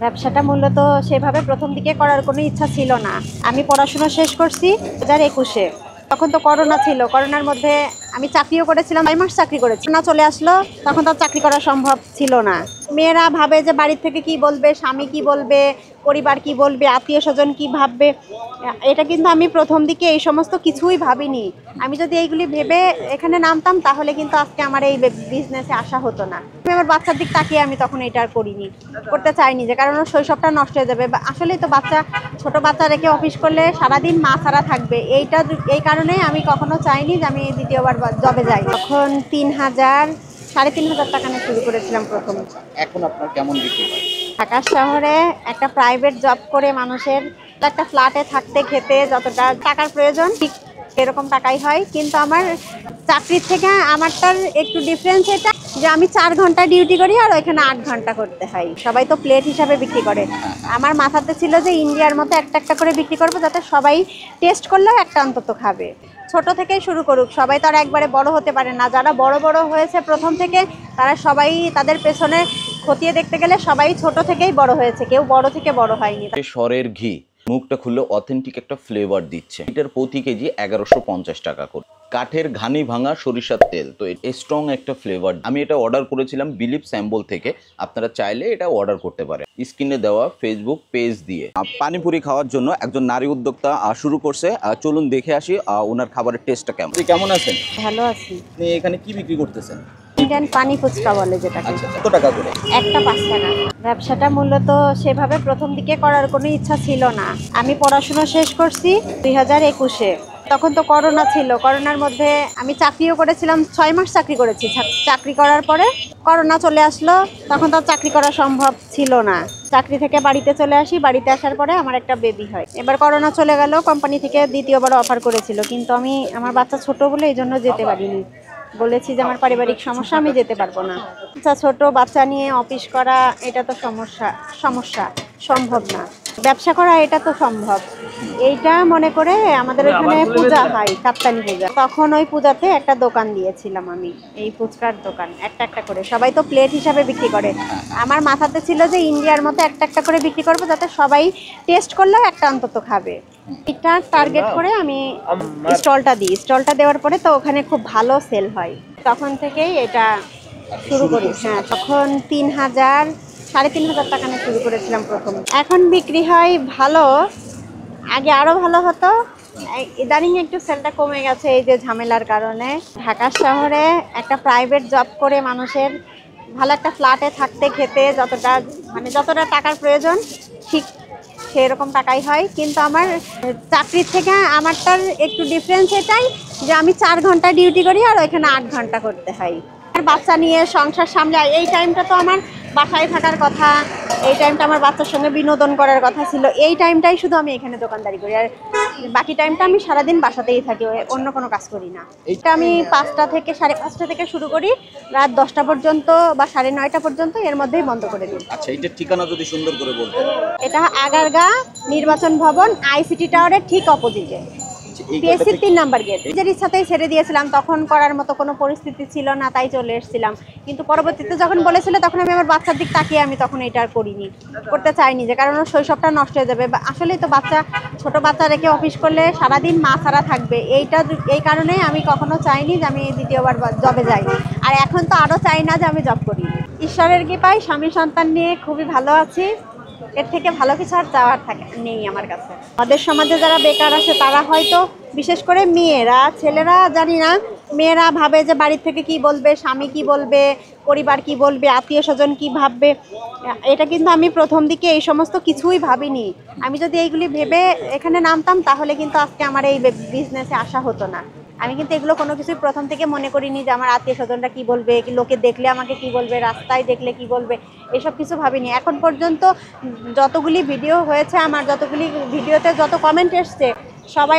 ব্যবসাটা মূলত সেভাবে প্রথম দিকে করার কোনো ইচ্ছা ছিল না। আমি পড়াশোনা শেষ করছি 2021-এ। তখন তো করোনা ছিল। করোনার মধ্যে আমি চাকরিও করেছিলাম, 6 মাস চাকরি করেছি। না চলে আসলো, তখন তো চাকরি করা সম্ভব ছিল না। মেয়েরা ভাবে যে বাড়ির থেকে কি বলবে, স্বামী কি বলবে, পরিবার কি বলবে, আত্মীয়-স্বজন কি ভাববে। এটা কিন্তু আমি প্রথম দিকে এই সমস্ত কিছুই ভাবিনি। আমি যদি এইগুলি ভেবে এখানে নামতাম তাহলে কিন্তু আজকে আমার এই বিজনেসে আসা হতো না। আমি আমার বাচ্চার দিক তাকিয়ে আমি তখন এটা আর করিনি, করতে চাইনি, যে কারণ ওর শৈশবটা নষ্ট হয়ে যাবে। আসলেই তো বাচ্চা, ছোট বাচ্চা রেখে অফিস করলে সারাদিন মা ছাড়া থাকবে। এই কারণে আমি কখনো চাইনি যে আমি দ্বিতীয়বার জবে যাই। তখন 3,000 3,500 টাকা নিয়ে শুরু করেছিলাম প্রথম। এখন আপনার কেমন বিক্রি হয়? ঢাকা শহরে একটা প্রাইভেট জব করে মানুষের একটা ফ্ল্যাটে থাকতে খেতে যতটা টাকার প্রয়োজন ঠিক এরকম টাকাই হয়। কিন্তু আমার চাকরির থেকে আমারটার একটু ডিফারেন্স এটা যে আমি 4 ঘন্টা ডিউটি করি আর ওইখানে 8 ঘন্টা করতে হয়। সবাই তো প্লেট হিসাবে বিক্রি করে, আমার মাথাতে ছিল যে ইন্ডিয়ার মতো একটা একটা করে বিক্রি করবো, যাতে সবাই টেস্ট করলেও একটা অন্তত খাবে। ছোট থেকেই শুরু করুক, সবাই তো আর একবারে বড় হতে পারে না। যারা বড় বড় হয়েছে প্রথম থেকে, তারা সবাই তাদের পেছনে খতিয়ে দেখতে গেলে সবাই ছোট থেকেই বড় হয়েছে, কেউ বড় থেকে বড় হয়নি। সরের ঘি মুখটা খুললে অথেন্টিক একটা ফ্লেভার দিচ্ছে। এটার প্রতি কেজি 1150 টাকা করে। কাঠের ঘানি ভাঙা সরিষার তেল, তো স্ট্রং একটা ফ্লেভার। আমি এটা অর্ডার করেছিলাম বিলিপ স্যাম্বল থেকে। আপনারা চাইলে এটা অর্ডার করতে পারেন স্ক্রিনে দেওয়া ফেসবুক পেজ দিয়ে। পানিপুরি খাওয়ার জন্য একজন নারী উদ্যোক্তা শুরু করছে। চলুন দেখে আসি ওনার খাবারের টেস্টটা কেমন। আপনি কেমন আছেন? ভালো আছি। আপনি এখানে কি বিক্রি করতেছেন? ইন্ডিয়ান পানি ফুচকা বলে যেটাকে। আচ্ছা, কত টাকা করে? একটা 5 টাকা। ব্যবসাটা মূলত সেভাবে প্রথম দিকে করার কোনো ইচ্ছা ছিল না। আমি পড়াশোনা শেষ করছি 2021-এ। তখন তো করোনা ছিল। করোনার মধ্যে আমি চাকরিও করেছিলাম, 6 মাস চাকরি করেছি। চাকরি করার পরে করোনা চলে আসলো, তখন তো চাকরি করা সম্ভব ছিল না। চাকরি থেকে বাড়িতে চলে আসি, বাড়িতে আসার পরে আমার একটা বেবি হয়। এবার করোনা চলে গেল, কোম্পানি থেকে দ্বিতীয়বার অফার করেছিল, কিন্তু আমি আমার বাচ্চা ছোট বলে এই জন্য যেতে পারিনি। বলেছি যে আমার পারিবারিক সমস্যা, আমি যেতে পারবো না। আচ্ছা, ছোট বাচ্চা নিয়ে অফিস করা এটা তো সমস্যা সম্ভব না। ব্যবসা করা এটা তো সম্ভব। এইটা মনে করে আমাদের ওখানে পূজা হয়, কাপ্তানি পূজা। তখন ওই পূজাতে একটা দোকান দিয়েছিলাম আমি, এই ফুচকার দোকান। একটা একটা করে সবাই তো প্লেট হিসাবে বিক্রি করে, আমার মাথাতে ছিল যে ইন্ডিয়ার মতো একটা একটা করে বিক্রি করবো, যাতে সবাই টেস্ট করলেও একটা অন্তত খাবে। এটা টার্গেট করে আমি স্টলটা দিই। স্টলটা দেওয়ার পরে তো ওখানে খুব ভালো সেল হয়, তখন থেকেই এটা শুরু করি। হ্যাঁ, তখন 3,000 3,500 টাকা নিয়ে শুরু করেছিলাম প্রথম। এখন বিক্রি হয় ভালো, আগে আরো ভালো হতো। ইদানিং একটু সেলটা কমে গেছে এই যে ঝামেলার কারণে। ঢাকা শহরে একটা প্রাইভেট জব করে মানুষের ভালো একটা ফ্ল্যাটে থাকতে খেতে যতটা টাকার প্রয়োজন ঠিক সেরকম টাকাই হয়। কিন্তু আমার চাকরির থেকে আমারটার একটু ডিফারেন্স এটাই যে আমি 4 ঘন্টা ডিউটি করি আর ওইখানে 8 ঘন্টা করতে হয়। আর বাচ্চা নিয়ে সংসার সামলে এই টাইমটা তো আমার বাসায় থাকার কথা, এই টাইমটা আমার বাচ্চার সঙ্গে বিনোদন করার কথা ছিল। এই টাইমটাই শুধু আমি এখানে দোকানদারি করি, আর বাকি টাইমটা আমি সারাদিন বাসাতেই থাকি, অন্য কোনো কাজ করি না। এটা আমি 5টা থেকে 5:30 থেকে শুরু করি, রাত 10টা পর্যন্ত বা 9:30 পর্যন্ত, এর মধ্যেই বন্ধ করে দিই। আচ্ছা, এইটার ঠিকানা যদি সুন্দর করে বলতেন। এটা আগারগাঁ নির্বাচন ভবন আইসিটি টাওয়ারের ঠিক অপোজিটে, পিএসসির 3 নাম্বার গেট। নিজের ইচ্ছাতেই ছেড়ে দিয়েছিলাম, তখন করার মতো কোনো পরিস্থিতি ছিল না, তাই চলে এসেছিলাম। কিন্তু পরবর্তীতে যখন বলেছিল তখন আমি আমার বাচ্চার দিক তাকিয়ে আমি তখন এটা আর করিনি, করতে চাইনি, যে কারণ ওর শৈশবটা নষ্ট হয়ে যাবে। আসলেই তো ছোট বাচ্চা রেখে অফিস করলে সারাদিন মা ছাড়া থাকবে। এই কারণে আমি কখনো চাইনি যে আমি দ্বিতীয়বার জবে যাই, আর এখন তো আরও চাই না যে আমি জব করি। ঈশ্বরের কৃপায় স্বামী সন্তান নিয়ে খুবই ভালো আছি, এর থেকে ভালো কিছু আর চাওয়ার নেই আমার কাছে। আমাদের সমাজে যারা বেকার আছে তারা হয়তো, বিশেষ করে মেয়েরা, ছেলেরা জানি না, মেয়েরা ভাবে যে বাড়ির থেকে কি বলবে, স্বামী কি বলবে, পরিবার কি বলবে, আত্মীয় স্বজন কি ভাববে। এটা কিন্তু আমি প্রথম দিকে এই সমস্ত কিছুই ভাবিনি। আমি যদি এইগুলি ভেবে এখানে নামতাম তাহলে কিন্তু আজকে আমার এই বিজনেসে আসা হতো না। আমি কিন্তু এগুলো কোনো কিছুই প্রথম থেকে মনে করিনি যে আমার আত্মীয় স্বজনরা কি বলবে, লোকে দেখলে আমাকে কি বলবে, রাস্তায় দেখলে কি বলবে, এসব কিছু ভাবিনি। এখন পর্যন্ত যতগুলি ভিডিও হয়েছে, আমার যতগুলি ভিডিওতে যত কমেন্ট এসছে, সবাই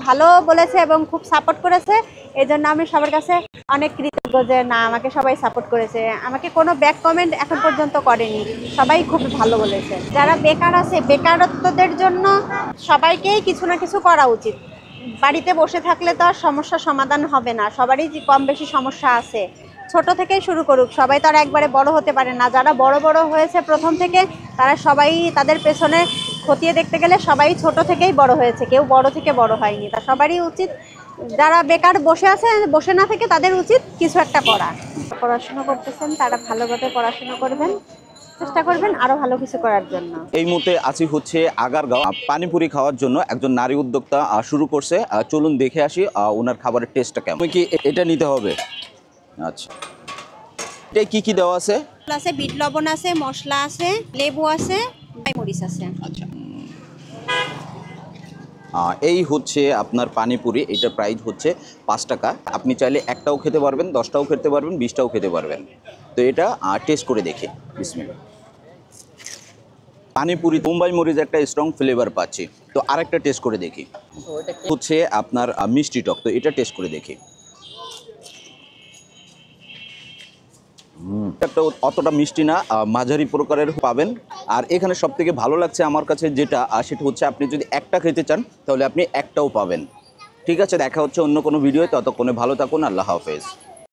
ভালো বলেছে এবং খুব সাপোর্ট করেছে। এই জন্য আমি সবার কাছে অনেক কৃতজ্ঞ যে না, আমাকে সবাই সাপোর্ট করেছে, আমাকে কোনো ব্যাক কমেন্ট এখন পর্যন্ত করেনি, সবাই খুব ভালো বলেছে। যারা বেকার আছে, বেকারত্বদের জন্য সবাইকেই কিছু না কিছু করা উচিত। বাড়িতে বসে থাকলে তো আর সমস্যার সমাধান হবে না, সবারই কম বেশি সমস্যা আছে। ছোট থেকেই শুরু করুক, সবাই তো আর একবারে বড় হতে পারে না। যারা বড় বড় হয়েছে প্রথম থেকে, তারা সবাই তাদের পেছনে খতিয়ে দেখতে গেলে সবাই ছোট থেকেই বড় হয়েছে, কেউ বড় থেকে বড় হয়নি। তা সবারই উচিত, যারা বেকার বসে আছে, বসে না থেকে তাদের উচিত কিছু একটা করা। পড়াশোনা করতেছেন তারা ভালোভাবে পড়াশোনা করবেন, চেষ্টা করবেন আরো ভালো কিছু করার জন্য। এই মুহূর্তে আছি হচ্ছে আগারগাঁও, পানিপুরি খাওয়ার জন্য একজন নারী উদ্যোক্তা শুরু করছে। চলুন দেখে আসি ওনার খাবারের টেস্টটা কেমন। কি এটা নিতে হবে? আচ্ছা, এটা কি কি দেওয়া আছে? আছে বিট লবণ আছে, মশলা আছে, লেবু আছে, মরিচ আছে। আচ্ছা, এই হচ্ছে আপনার পানিপুরি। এটার প্রাইস হচ্ছে 5 টাকা। আপনি চাইলে একটাও খেতে পারবেন, 10টাও খেতে পারবেন, 20টাও খেতে পারবেন। তো এটা টেস্ট করে দেখি। বিসমিল্লাহ। পানিপুরি মুম্বাই মরিচ একটা স্ট্রং ফ্লেভার পাচ্ছি। তো আরেকটা টেস্ট করে দেখি, হচ্ছে আপনার মিষ্টি টক। তো এটা টেস্ট করে দেখি। একটা অতটা মিষ্টি না, মাঝারি প্রকারের পাবেন। আর এখানে সব থেকে ভালো লাগছে আমার কাছে যেটা, সেটা হচ্ছে আপনি যদি একটা খেতে চান তাহলে আপনি একটাও পাবেন। ঠিক আছে, দেখা হচ্ছে অন্য কোনো ভিডিও। ততক্ষণে ভালো থাকুন। আল্লাহ হাফেজ।